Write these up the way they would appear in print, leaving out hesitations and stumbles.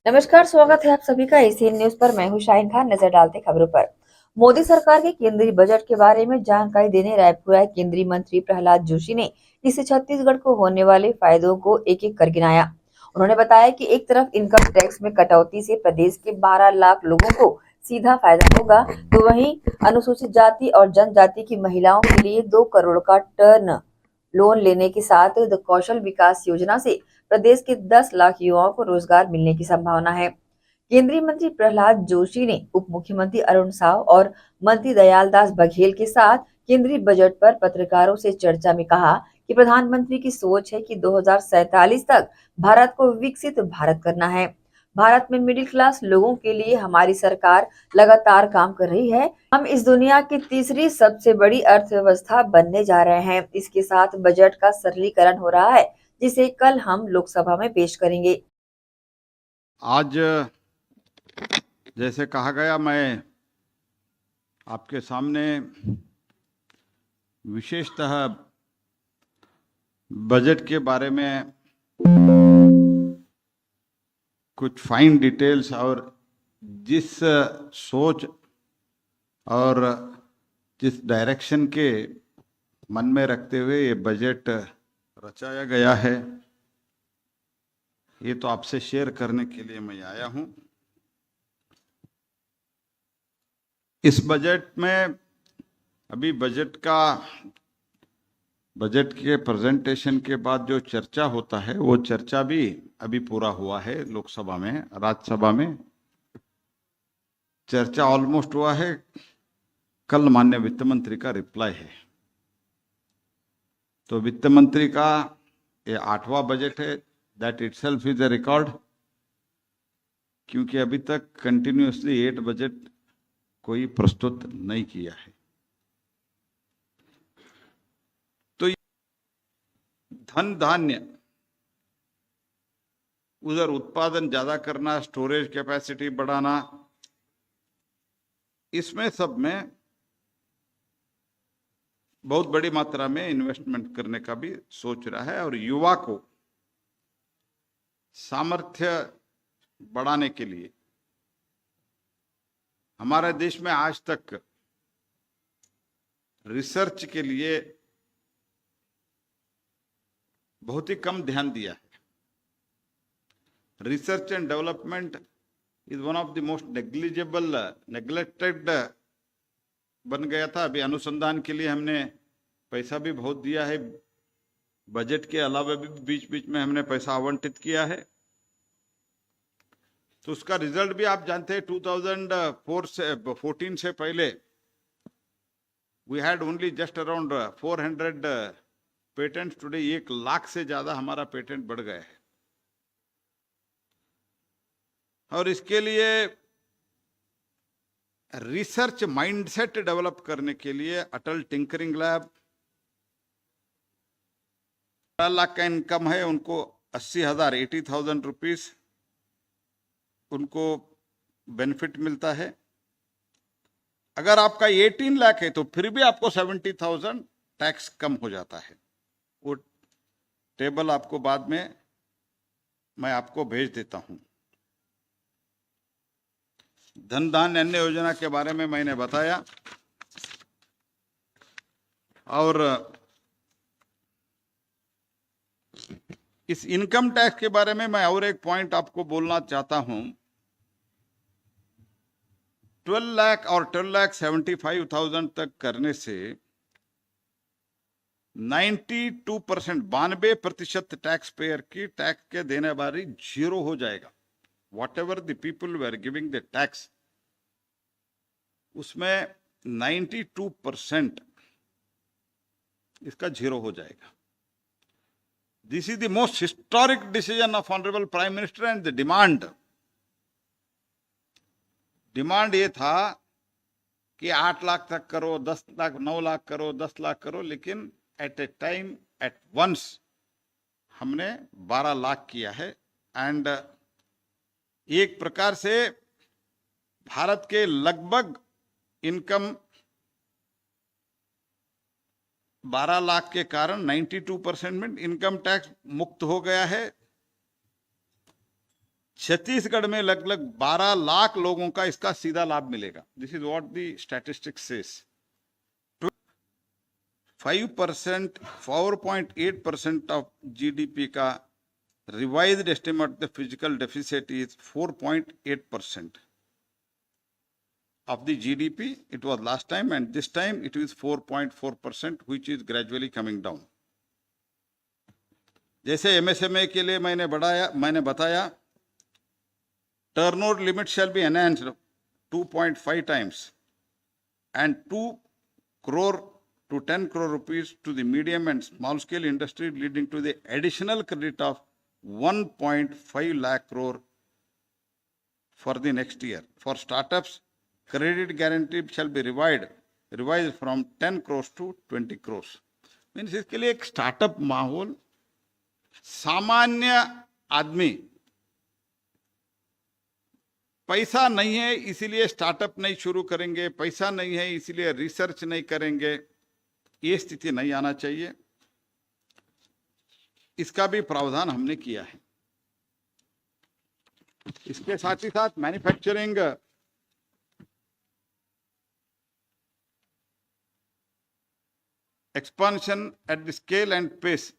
नमस्कार, स्वागत है आप सभी का एसीएन न्यूज पर। मैं हूं शाहीन खान। नजर डालते खबरों पर। मोदी सरकार के केंद्रीय बजट के बारे में जानकारी देने रायपुर आए केंद्रीय मंत्री प्रहलाद जोशी ने इससे छत्तीसगढ़ को होने वाले फायदों को एक एक कर गिनाया। उन्होंने बताया कि एक तरफ इनकम टैक्स में कटौती से प्रदेश के 12 लाख लोगों को सीधा फायदा होगा, तो वहीं अनुसूचित जाति और जनजाति की महिलाओं के लिए 2 करोड़ का टर्न लोन लेने के साथ कौशल विकास योजना से प्रदेश के 10 लाख युवाओं को रोजगार मिलने की संभावना है। केंद्रीय मंत्री प्रहलाद जोशी ने उप मुख्यमंत्री अरुण साव और मंत्री दयालदास बघेल के साथ केंद्रीय बजट पर पत्रकारों से चर्चा में कहा कि प्रधानमंत्री की सोच है कि 2047 तक भारत को विकसित भारत करना है। भारत में मिडिल क्लास लोगों के लिए हमारी सरकार लगातार काम कर रही है। हम इस दुनिया की तीसरी सबसे बड़ी अर्थव्यवस्था बनने जा रहे हैं। इसके साथ बजट का सरलीकरण हो रहा है, जिसे कल हम लोकसभा में पेश करेंगे। आज जैसे कहा गया, मैं आपके सामने विशेषतः बजट के बारे में कुछ फाइन डिटेल्स और जिस सोच और जिस डायरेक्शन के मन में रखते हुए ये बजट रचाया गया है, ये तो आपसे शेयर करने के लिए मैं आया हूं। इस बजट में अभी बजट के प्रेजेंटेशन के बाद जो चर्चा होता है, वो चर्चा भी अभी पूरा हुआ है लोकसभा में। राज्यसभा में चर्चा ऑलमोस्ट हुआ है। कल माननीय वित्त मंत्री का रिप्लाई है, तो वित्त मंत्री का ये 8वां बजट है। That itself is a record, क्योंकि अभी तक कंटिन्यूअसली 8 बजट कोई प्रस्तुत नहीं किया है। तो धन धान्य, उधर उत्पादन ज्यादा करना, स्टोरेज कैपेसिटी बढ़ाना, इसमें सब में बहुत बड़ी मात्रा में इन्वेस्टमेंट करने का भी सोच रहा है। और युवा को सामर्थ्य बढ़ाने के लिए हमारे देश में आज तक रिसर्च के लिए बहुत ही कम ध्यान दिया है। Research and development is one of the most neglected बन गया था। अभी अनुसंधान के लिए हमने पैसा भी बहुत दिया है, बजट के अलावा भी बीच बीच में हमने पैसा आवंटित किया है। तो उसका रिजल्ट भी आप जानते हैं। 2014 से पहले we had only just around 400 patent. Today 1 lakh से ज्यादा हमारा पेटेंट बढ़ गया है। और इसके लिए रिसर्च माइंडसेट डेवलप करने के लिए अटल टिंकरिंग लैब, 12 लाख का इनकम है उनको 80,000 रुपीस उनको बेनिफिट मिलता है। अगर आपका 18 लाख है तो फिर भी आपको 70,000 टैक्स कम हो जाता है। वो टेबल आपको बाद में मैं आपको भेज देता हूं। धन धान्य अन्य योजना के बारे में मैंने बताया। और इस इनकम टैक्स के बारे में मैं और एक पॉइंट आपको बोलना चाहता हूं। 12 लाख और 12,75,000 तक करने से 92%, 92% टैक्स पेयर की टैक्स के देने वाली जीरो हो जाएगा। Whatever the people they are giving the tax, उसमें 92% इसका जीरो हो जाएगा। This is the most historic decision of honourable prime minister. And the demand ये था कि 8 लाख तक करो, 10 लाख, 9 लाख करो, 10 लाख करो, लेकिन at a time, at once हमने 12 लाख किया है। एंड एक प्रकार से भारत के लगभग इनकम 12 लाख के कारण 92% में इनकम टैक्स मुक्त हो गया है। छत्तीसगढ़ में लगभग 12 लाख लोगों का इसका सीधा लाभ मिलेगा। This is what the statistics says. 5%, 4.8% of GDP का revised estimate the fiscal deficit is 4.8% of the GDP. It was last time, and this time it is 4.4%, which is gradually coming down. जैसे MSME के लिए मैंने बताया turnover limit shall be enhanced 2.5 times and 2 crore to 10 crore rupees to the medium and small scale industry, leading to the additional credit of 1.5 lakh crore for the next year. For startups, credit guarantee shall be revised from 10 crores to 20 crores. Means इसके लिए एक startup माहौल, सामान्य आदमी पैसा नहीं है इसीलिए स्टार्टअप नहीं शुरू करेंगे, पैसा नहीं है इसीलिए रिसर्च नहीं करेंगे, ये स्थिति नहीं आना चाहिए। इसका भी प्रावधान हमने किया है। इसके साथ ही साथ manufacturing expansion at the scale and pace.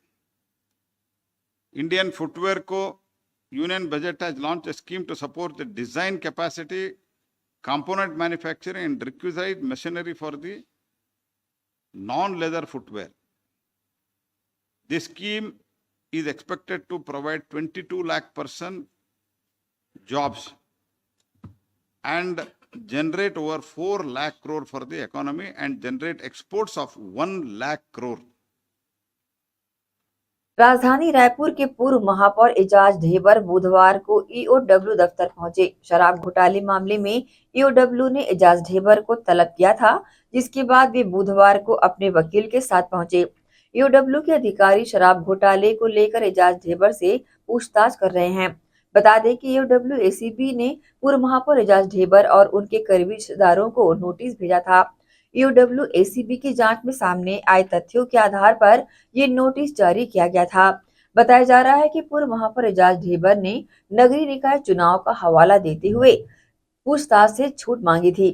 Indian footwear को union budget has launch a scheme to support the design capacity, component manufacturing and requisite machinery for the non-leather footwear. This scheme is expected to provide 22 lakh person jobs and generate over 4 lakh crore for the economy and generate exports of 1 lakh crore. राजधानी रायपुर के पूर्व महापौर एजाज ढेबर बुधवार को EOW दफ्तर पहुंचे। शराब घोटाले मामले में ईओडब्ल्यू ने एजाज ढेबर को तलब किया था, जिसके बाद वे बुधवार को अपने वकील के साथ पहुंचे। ईओडब्ल्यू के अधिकारी शराब घोटाले को लेकर एजाज ढेबर से पूछताछ कर रहे हैं। बता दें कि ईओडब्ल्यू एसीबी ने पूर्व महापौर एजाज ढेबर और उनके करीबी रिश्तेदारों को नोटिस भेजा था। ईओडब्ल्यू एसीबी की जांच में सामने आए तथ्यों के आधार पर ये नोटिस जारी किया गया था। बताया जा रहा है कि पूर्व महापौर एजाज ढेबर ने नगरीय निकाय चुनाव का हवाला देते हुए पूछताछ से छूट मांगी थी।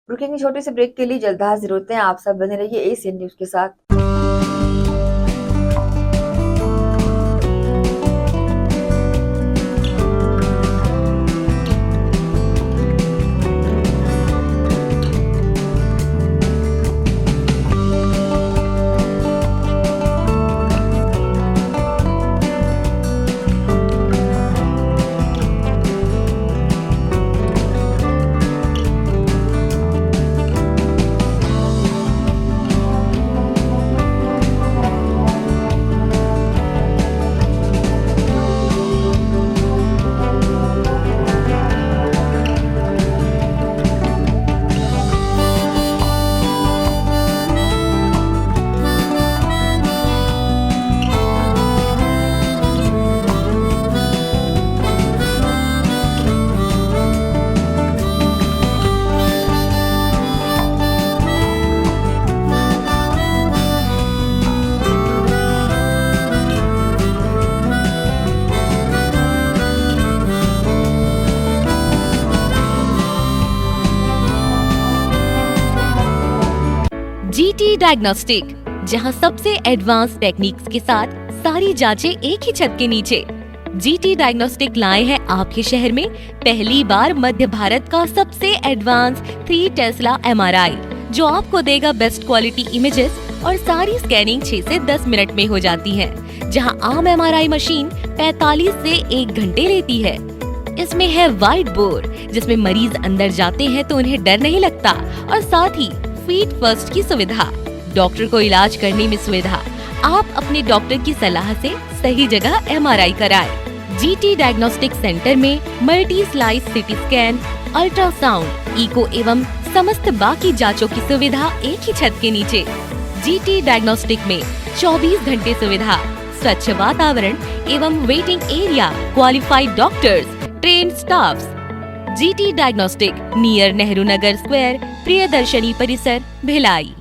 रुकेंगे छोटे से ब्रेक के लिए, जल्द हाजिर होते हैं। आप सब बने रहिए एशियन न्यूज के साथ। जीटी डायग्नोस्टिक, जहां सबसे एडवांस टेक्निक्स के साथ सारी जांचें एक ही छत के नीचे। जीटी डायग्नोस्टिक लाए हैं आपके शहर में पहली बार मध्य भारत का सबसे एडवांस 3 टेस्ला एमआरआई, जो आपको देगा बेस्ट क्वालिटी इमेजेस और सारी स्कैनिंग 6 से 10 मिनट में हो जाती है, जहां आम एमआरआई मशीन 45 से 1 घंटे लेती है। इसमें है वाइट बोर्ड, जिसमें मरीज अंदर जाते हैं तो उन्हें डर नहीं लगता, और साथ ही फीट फर्स्ट की सुविधा, डॉक्टर को इलाज करने में सुविधा। आप अपने डॉक्टर की सलाह से सही जगह एमआरआई कराएं। जीटी डायग्नोस्टिक सेंटर में multi slice CT scan, ultrasound, echo एवं समस्त बाकी जांचों की सुविधा एक ही छत के नीचे। जीटी डायग्नोस्टिक में 24 घंटे सुविधा, स्वच्छ वातावरण एवं waiting area, qualified doctors, trained staffs. GT diagnostic, near Nehru Nagar square, Priyadarshini परिसर, भिलाई।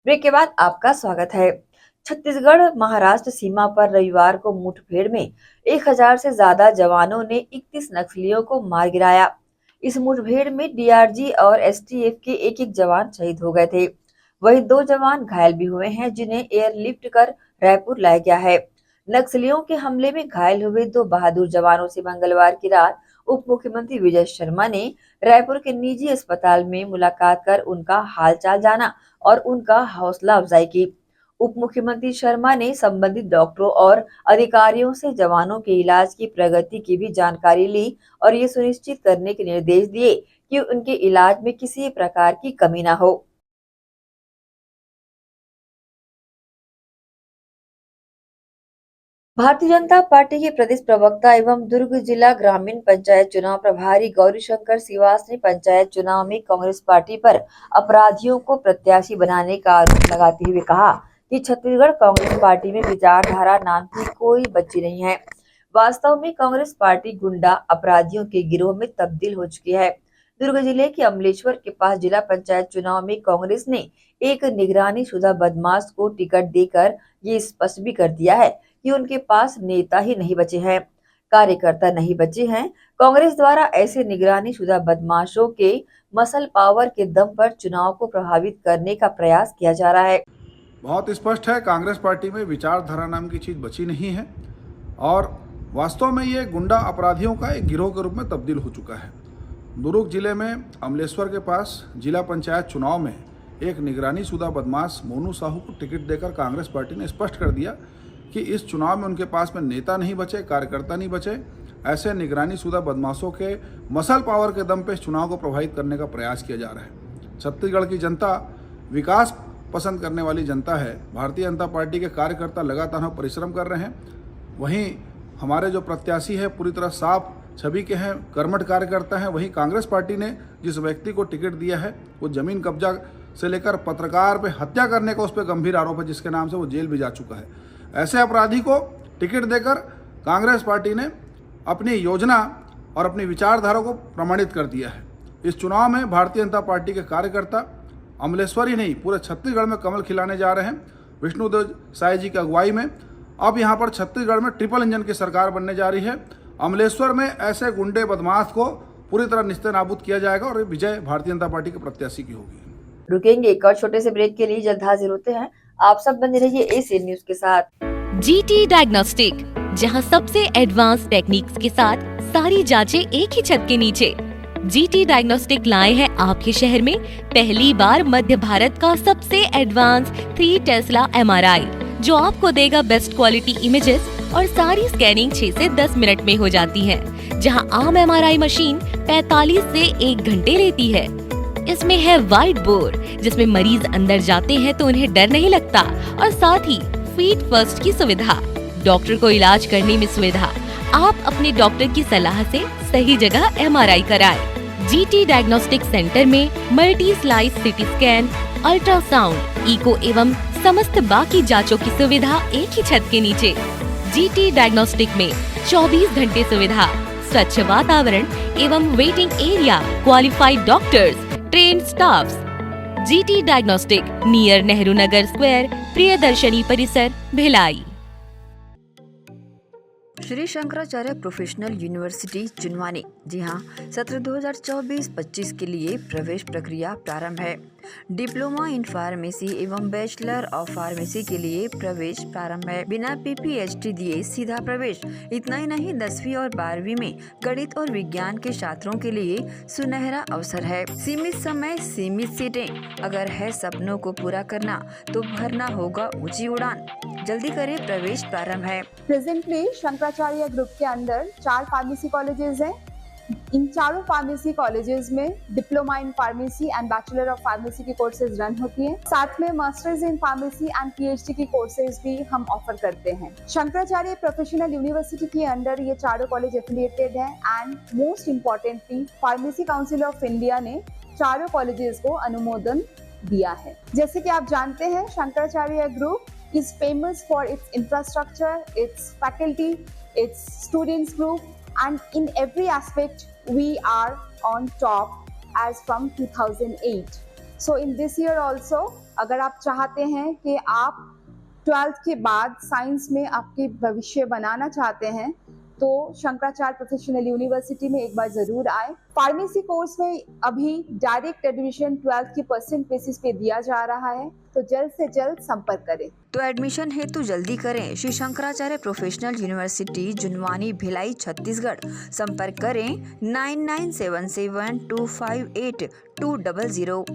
ब्रेक के बाद आपका स्वागत है। छत्तीसगढ़ महाराष्ट्र सीमा पर रविवार को मुठभेड़ में 1000 से ज्यादा जवानों ने 31 नक्सलियों को मार गिराया। इस मुठभेड़ में डीआरजी और एसटीएफ के एक एक जवान शहीद हो गए थे। वहीं 2 जवान घायल भी हुए हैं, जिन्हें एयरलिफ्ट कर रायपुर लाया गया है। नक्सलियों के हमले में घायल हुए 2 बहादुर जवानों से मंगलवार की रात उप मुख्यमंत्री विजय शर्मा ने रायपुर के निजी अस्पताल में मुलाकात कर उनका हालचाल जाना और उनका हौसला अफजाई की। उप मुख्यमंत्री शर्मा ने संबंधित डॉक्टरों और अधिकारियों से जवानों के इलाज की प्रगति की भी जानकारी ली और ये सुनिश्चित करने के निर्देश दिए कि उनके इलाज में किसी प्रकार की कमी न हो। भारतीय जनता पार्टी के प्रदेश प्रवक्ता एवं दुर्ग जिला ग्रामीण पंचायत चुनाव प्रभारी गौरीशंकर सिवास ने पंचायत चुनाव में कांग्रेस पार्टी पर अपराधियों को प्रत्याशी बनाने का आरोप लगाते हुए कहा कि छत्तीसगढ़ कांग्रेस पार्टी में विचारधारा नाम की कोई बच्ची नहीं है। वास्तव में कांग्रेस पार्टी गुंडा अपराधियों के गिरोह में तब्दील हो चुकी है। दुर्ग जिले के अमलेश्वर के पास जिला पंचायत चुनाव में कांग्रेस ने एक निगरानी शुदा बदमाश को टिकट देकर ये स्पष्ट भी कर दिया है कि उनके पास नेता ही नहीं बचे हैं, कार्यकर्ता नहीं बचे हैं। कांग्रेस द्वारा ऐसे निगरानी शुदा बदमाशों के मसल पावर के दम पर चुनाव को प्रभावित करने का प्रयास किया जा रहा है। बहुत स्पष्ट है, कांग्रेस पार्टी में विचारधारा नाम की चीज बची नहीं है और वास्तव में ये गुंडा अपराधियों का एक गिरोह के रूप में तब्दील हो चुका है। दुर्ग जिले में अमलेश्वर के पास जिला पंचायत चुनाव में एक निगरानी शुदा बदमाश मोनू साहू को टिकट देकर कांग्रेस पार्टी ने स्पष्ट कर दिया कि इस चुनाव में उनके पास में नेता नहीं बचे, कार्यकर्ता नहीं बचे। ऐसे निगरानी शुदा बदमाशों के मसल पावर के दम पे इस चुनाव को प्रभावित करने का प्रयास किया जा रहा है। छत्तीसगढ़ की जनता विकास पसंद करने वाली जनता है। भारतीय जनता पार्टी के कार्यकर्ता लगातार परिश्रम कर रहे हैं। वहीं हमारे जो प्रत्याशी है पूरी तरह साफ छवि के हैं, कर्मठ कार्यकर्ता हैं। वहीं कांग्रेस पार्टी ने जिस व्यक्ति को टिकट दिया है वो जमीन कब्जा से लेकर पत्रकार पे हत्या करने का उस पर गंभीर आरोप है, जिसके नाम से वो जेल भी जा चुका है। ऐसे अपराधी को टिकट देकर कांग्रेस पार्टी ने अपनी योजना और अपनी विचारधारा को प्रमाणित कर दिया है। इस चुनाव में भारतीय जनता पार्टी के कार्यकर्ता अमलेश्वर ही नहीं पूरे छत्तीसगढ़ में कमल खिलाने जा रहे हैं। विष्णुदेव साय जी की अगुवाई में अब यहाँ पर छत्तीसगढ़ में ट्रिपल इंजन की सरकार बनने जा रही है। अमलेश्वर में ऐसे गुंडे बदमाश को पूरी तरह निस्तेनाबूद किया जाएगा और विजय भारतीय जनता पार्टी के प्रत्याशी की होगी। रुकेंगे एक और छोटे से ब्रेक के लिए, जल्द हाजिर होते हैं। आप सब बने रहिए एसीएन न्यूज के साथ। जीटी डायग्नोस्टिक, जहां सबसे एडवांस टेक्निक्स के साथ सारी जांचें एक ही छत के नीचे। जीटी डायग्नोस्टिक लाए हैं आपके शहर में पहली बार मध्य भारत का सबसे एडवांस 3 टेस्ला एमआरआई, जो आपको देगा बेस्ट क्वालिटी इमेजेस और सारी स्कैनिंग 6 से 10 मिनट में हो जाती है, जहां आम एमआरआई मशीन 45 से 1 घंटे लेती है। इसमें है वाइट बोर, जिसमें मरीज अंदर जाते हैं तो उन्हें डर नहीं लगता, और साथ ही फीट फर्स्ट की सुविधा, डॉक्टर को इलाज करने में सुविधा। आप अपने डॉक्टर की सलाह से सही जगह एमआरआई कराएं। जीटी डायग्नोस्टिक सेंटर में multi slice CT scan, ultrasound, echo एवं समस्त बाकी जांचों की सुविधा एक ही छत के नीचे। जीटी डायग्नोस्टिक में 24 घंटे सुविधा, स्वच्छ वातावरण एवं waiting area, qualified doctors, train staffs. GT diagnostic, near Nehru Nagar square, Priyadarshini परिसर, भिलाई। श्री शंकराचार्य प्रोफेशनल यूनिवर्सिटी चुनवानी, जी हाँ, सत्र 2024-25 के लिए प्रवेश प्रक्रिया प्रारंभ है। डिप्लोमा इन फार्मेसी एवं बैचलर ऑफ फार्मेसी के लिए प्रवेश प्रारंभ है। बिना PPHD दिए सीधा प्रवेश। इतना ही नहीं, 10वीं और 12वीं में गणित और विज्ञान के छात्रों के लिए सुनहरा अवसर है। सीमित समय, सीमित सीटें। अगर है सपनों को पूरा करना तो भरना होगा ऊंची उड़ान। जल्दी करें, प्रवेश प्रारंभ है। प्रेजेंटली शंकराचार्य ग्रुप के अंदर 4 फार्मेसी कॉलेजेस हैं। इन चारों फार्मेसी कॉलेजेस में diploma in pharmacy and bachelor of pharmacy की कोर्सेज रन होती हैं। साथ में masters in pharmacy and PhD की कोर्सेज भी हम ऑफर करते हैं। शंकराचार्य प्रोफेशनल यूनिवर्सिटी के अंडर ये चारों कॉलेज एफिलिएटेड हैं and most importantly pharmacy council of India ने चारों कॉलेजेस को अनुमोदन दिया है। जैसे कि आप जानते हैं, Shankaracharya group is famous for its infrastructure, its faculty, its students group, and in every aspect we are on top as from 2008. So in this year also अगर आप चाहते हैं कि आप 12th के बाद साइंस में आपके भविष्य बनाना चाहते हैं तो शंकराचार्य प्रोफेशनल यूनिवर्सिटी में एक बार जरूर आए। फार्मेसी कोर्स में अभी डायरेक्ट एडमिशन 12th की परसेंट बेसिस पे दिया जा रहा है, तो जल्द से जल्द संपर्क करें। तो एडमिशन हेतु जल्दी करें श्री शंकराचार्य प्रोफेशनल यूनिवर्सिटी जुनवानी भिलाई छत्तीसगढ़। संपर्क करें 9977258200।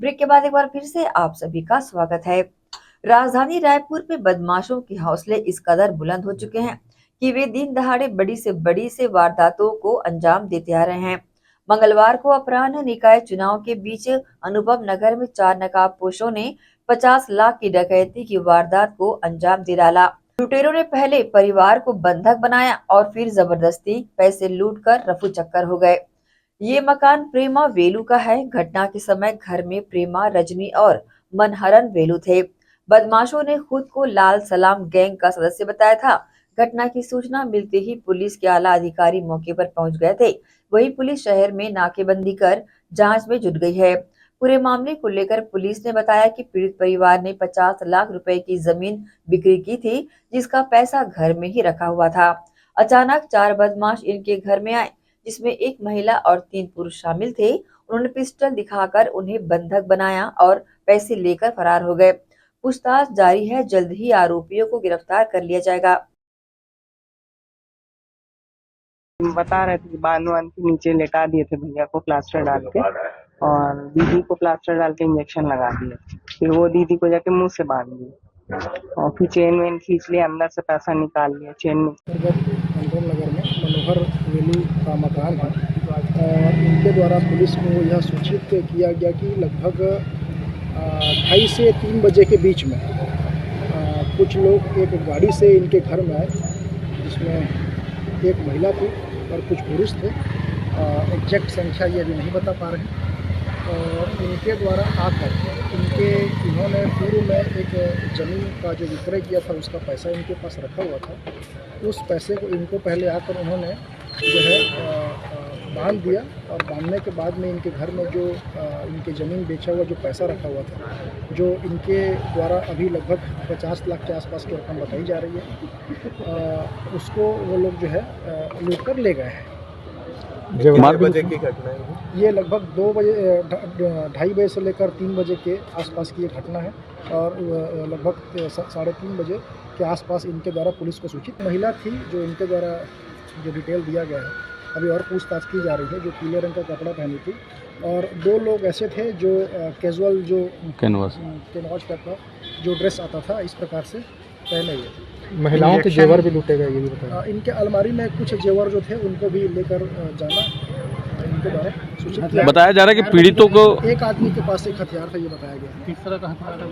ब्रेक के बाद एक बार फिर से आप सभी का स्वागत है। राजधानी रायपुर में बदमाशों के हौसले इस कदर बुलंद हो चुके हैं कि वे दिन दहाड़े बड़ी से वारदातों को अंजाम देते आ रहे हैं। मंगलवार को अपराह्न निकाय चुनाव के बीच अनुभव नगर में 4 नकाबपोशों ने 50 लाख की डकैती की वारदात को अंजाम दे डाला। लुटेरों ने पहले परिवार को बंधक बनाया और फिर जबरदस्ती पैसे लूटकर रफू चक्कर हो गए। ये मकान प्रेमा वेलू का है। घटना के समय घर में प्रेमा, रजनी और मनहरन वेलू थे। बदमाशों ने खुद को लाल सलाम गैंग का सदस्य बताया था। घटना की सूचना मिलते ही पुलिस के आला अधिकारी मौके पर पहुंच गए थे। वहीं पुलिस शहर में नाकेबंदी कर जांच में जुट गई है। पूरे मामले को लेकर पुलिस ने बताया कि पीड़ित परिवार ने 50 लाख रुपए की जमीन बिक्री की थी, जिसका पैसा घर में ही रखा हुआ था। अचानक 4 बदमाश इनके घर में आए, जिसमें एक महिला और 3 पुरुष शामिल थे। उन्होंने पिस्टल दिखाकर उन्हें बंधक बनाया और पैसे लेकर फरार हो गए। पूछताछ जारी है, जल्द ही आरोपियों को गिरफ्तार कर लिया जाएगा। बता रहे थे कि बांध वांध के नीचे लेटा दिए थे भैया को प्लास्टर डाल के, और दीदी को प्लास्टर डाल के इंजेक्शन लगा दिए। फिर वो दीदी को जाके मुंह से बांध दिए और फिर चेन वेन खींच लिया, अंदर से पैसा निकाल लिया चेन में। कंट्रोल नगर में मनोहर वेलू का मकान है और इनके द्वारा पुलिस को यह सूचित किया गया कि लगभग 2:30 से 3 बजे के बीच में कुछ लोग एक गाड़ी से इनके घर में आए, जिसमें एक महिला थी और कुछ पुरुष थे। एग्जैक्ट संख्या ये अभी नहीं बता पा रहे हैं। और इनके द्वारा आकर इन्होंने पूर्व में एक ज़मीन का जो विक्रय किया था उसका पैसा इनके पास रखा हुआ था। उस पैसे को इनको पहले आकर उन्होंने जो है बांध दिया और बांधने के बाद में इनके घर में जो इनके ज़मीन बेचा हुआ जो पैसा रखा हुआ था, जो इनके द्वारा अभी लगभग 50 लाख के आसपास की रकम बताई जा रही है, उसको वो लोग जो है लूट कर ले गए हैं। कितने बजे की घटना है? ये लगभग 2 बजे 2:30 बजे से लेकर 3 बजे के आसपास की ये घटना है और लगभग 3:30 बजे के आसपास इनके द्वारा पुलिस को सूचित महिला थी, जो इनके द्वारा जो डिटेल दिया गया है अभी और पूछताछ की जा रही है, जो पीले रंग का कपड़ा पहनी थी। और 2 लोग ऐसे थे जो कैजुअल जो कैनवास टाइप का जो ड्रेस आता था इस प्रकार से पहने हुए थे। महिलाओं के जेवर भी लूटे गए, ये भी बताइए। इनके अलमारी में कुछ जेवर जो थे उनको भी लेकर जाना इनके द्वारा सूचित किया। बताया जा रहा है कि पीड़ितों को एक आदमी के पास एक हथियार था, ये बताया गया। किस तरह का हथियार है?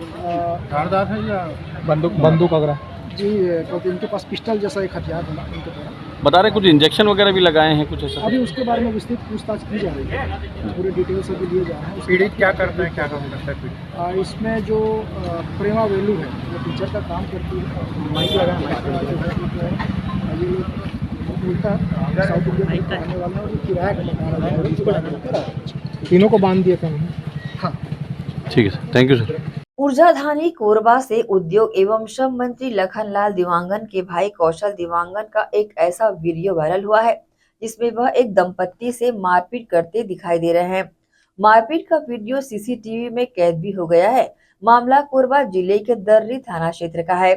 धारदार है या बंदूक वगैरह? जी, क्योंकि इनके पास पिस्टल जैसा एक हथियार था इनके द्वारा। बता रहे कुछ इंजेक्शन वगैरह भी लगाए हैं कुछ ऐसा? अभी उसके बारे में विस्तृत पूछताछ की जा रही है, पूरे डिटेल्स अभी लिए जा रहे हैं। पीड़ित क्या करते हैं, क्या काम करता है पीड़ित? इसमें जो प्रेमा वेलू है, वो टीचर का काम करती है। माइक लगा ये लोग उल्टा साउथ इंडियन के रहने वाले हैं और ये किराया का मकान है और इस पर तीनों को बांध दिया था। हाँ, ठीक है सर, थैंक यू सर। ऊर्जाधानी कोरबा से उद्योग एवं श्रम मंत्री लखनलाल दिवांगन के भाई कौशल दिवांगन का एक ऐसा वीडियो वायरल हुआ है जिसमें वह एक दंपत्ति से मारपीट करते दिखाई दे रहे हैं। मारपीट का वीडियो सीसीटीवी में कैद भी हो गया है। मामला कोरबा जिले के दर्री थाना क्षेत्र का है।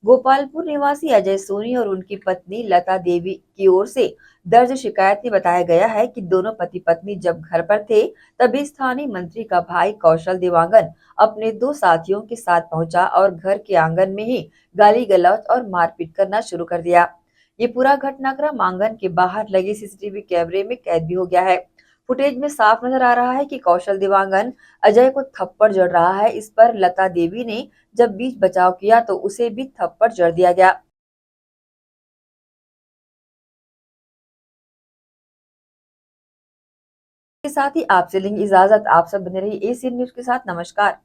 गोपालपुर निवासी अजय सोनी और उनकी पत्नी लता देवी की ओर से दर्ज शिकायत में बताया गया है कि दोनों पति पत्नी जब घर पर थे तभी स्थानीय मंत्री का भाई कौशल दिवांगन अपने 2 साथियों के साथ पहुंचा और घर के आंगन में ही गाली गलौज और मारपीट करना शुरू कर दिया। ये पूरा घटनाक्रम आंगन के बाहर लगे सीसीटीवी कैमरे में कैद भी हो गया है। फुटेज में साफ नजर आ रहा है कि कौशल दिवांगन अजय को थप्पड़ जड़ रहा है। इस पर लता देवी ने जब बीच बचाव किया तो उसे भी थप्पड़ जड़ दिया गया। के साथ ही आपसे लेंगे इजाजत। आप सब बने रहिए एसीएन न्यूज के साथ। नमस्कार।